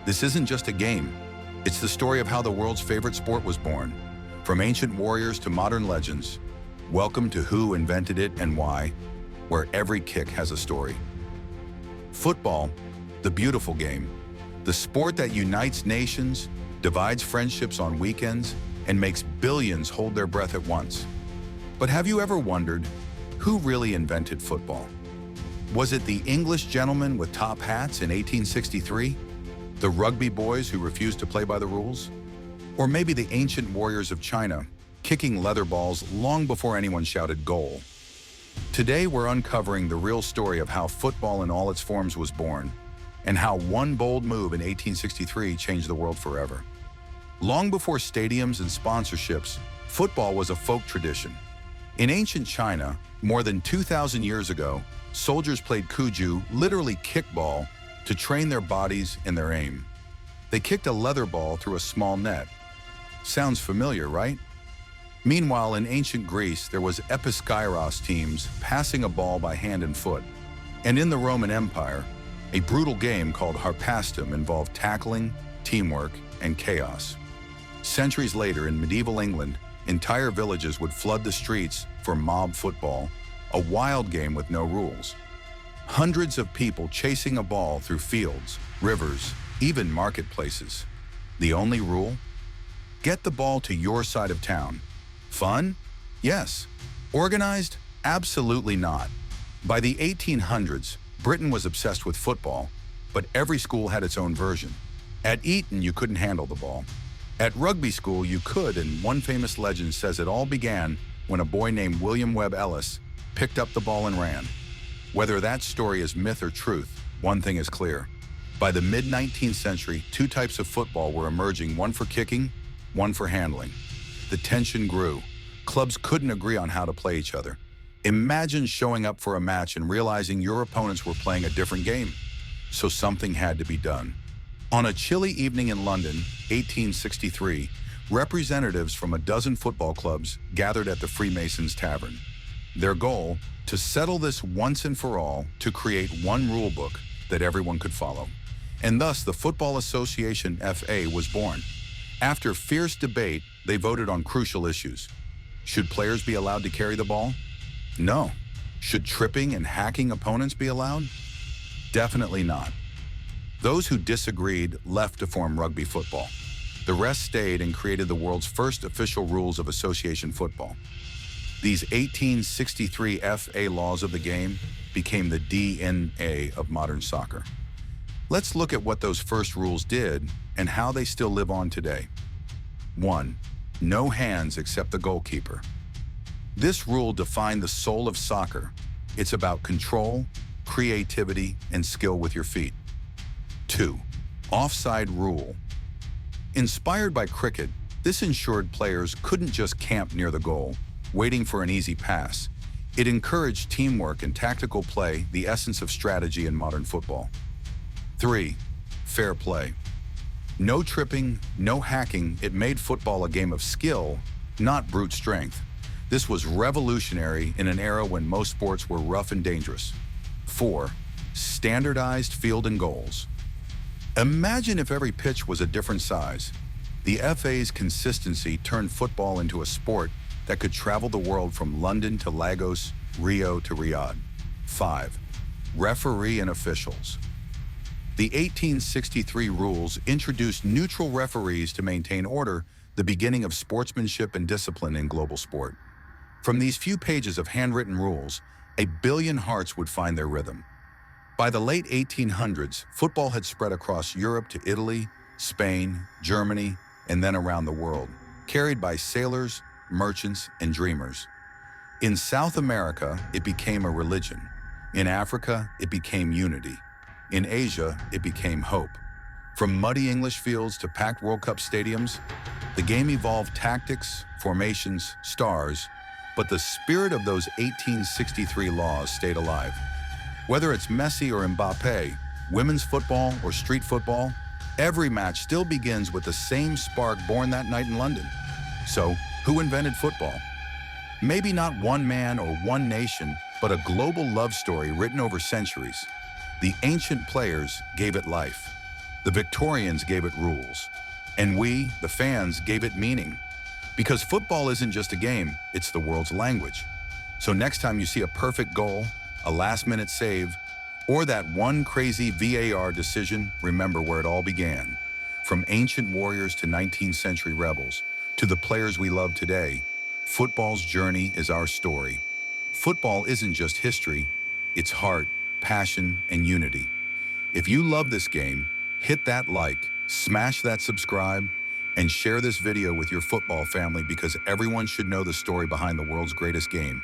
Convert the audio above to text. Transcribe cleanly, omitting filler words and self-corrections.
This isn't just a game. It's the story of how the world's favorite sport was born. From ancient warriors to modern legends, welcome to Who Invented It and Why, where every kick has a story. Football, the beautiful game, the sport that unites nations, divides friendships on weekends, and makes billions hold their breath at once. But have you ever wondered, who really invented football? Was it the English gentlemen with top hats in 1863? The rugby boys who refused to play by the rules? Or maybe the ancient warriors of China, kicking leather balls long before anyone shouted goal? Today we're uncovering the real story of how football in all its forms was born, and how one bold move in 1863 changed the world forever. Long before stadiums and sponsorships, football was a folk tradition. In ancient China, more than 2,000 years ago, soldiers played Cuju, literally kickball, to train their bodies and their aim. They kicked a leather ball through a small net. Sounds familiar, right? Meanwhile, in ancient Greece, there was episkairos teams passing a ball by hand and foot. And in the Roman Empire, a brutal game called harpastum involved tackling, teamwork, and chaos. Centuries later, in medieval England, entire villages would flood the streets for mob football, a wild game with no rules. Hundreds of people chasing a ball through fields, rivers, even marketplaces. The only rule? Get the ball to your side of town. Fun? Yes. Organized? Absolutely not. By the 1800s, Britain was obsessed with football, but every school had its own version. At Eton, you couldn't handle the ball. At rugby school, you could, and one famous legend says it all began when a boy named William Webb Ellis picked up the ball and ran. Whether that story is myth or truth, one thing is clear. By the mid-19th century, two types of football were emerging, one for kicking, one for handling. The tension grew. Clubs couldn't agree on how to play each other. Imagine showing up for a match and realizing your opponents were playing a different game. So something had to be done. On a chilly evening in London, 1863, representatives from a dozen football clubs gathered at the Freemasons' Tavern. Their goal? To settle this once and for all, to create one rule book that everyone could follow. And thus, the Football Association FA was born. After fierce debate, they voted on crucial issues. Should players be allowed to carry the ball? No. Should tripping and hacking opponents be allowed? Definitely not. Those who disagreed left to form rugby football. The rest stayed and created the world's first official rules of association football. These 1863 FA laws of the game became the DNA of modern soccer. Let's look at what those first rules did and how they still live on today. 1. No hands except the goalkeeper. This rule defined the soul of soccer. It's about control, creativity, and skill with your feet. 2. Offside rule. Inspired by cricket, this ensured players couldn't just camp near the goal, waiting for an easy pass. It encouraged teamwork and tactical play, the essence of strategy in modern football. 3. Fair play. No tripping, no hacking. It made football a game of skill, not brute strength. This was revolutionary in an era when most sports were rough and dangerous. 4. Standardized field and goals. Imagine if every pitch was a different size. The FA's consistency turned football into a sport that could travel the world from London to Lagos, Rio to Riyadh. 5. Referee and officials. The 1863 rules introduced neutral referees to maintain order, the beginning of sportsmanship and discipline in global sport. From these few pages of handwritten rules, a billion hearts would find their rhythm. By the late 1800s, football had spread across Europe to Italy, Spain, Germany, and then around the world, carried by sailors, merchants, and dreamers. In South America, it became a religion. In Africa, it became unity. In Asia, it became hope. From muddy English fields to packed World Cup stadiums, the game evolved tactics, formations, stars, but the spirit of those 1863 laws stayed alive. Whether it's Messi or Mbappe, women's football or street football, every match still begins with the same spark born that night in London. So, who invented football? Maybe not one man or one nation, but a global love story written over centuries. The ancient players gave it life. The Victorians gave it rules, and we, the fans, gave it meaning. Because football isn't just a game, it's the world's language. So next time you see a perfect goal, a last-minute save, or that one crazy VAR decision, remember where it all began. From ancient warriors to 19th century rebels, to the players we love today, football's journey is our story. Football isn't just history, it's heart, passion, and unity. If you love this game, hit that like, smash that subscribe, and share this video with your football family because everyone should know the story behind the world's greatest game.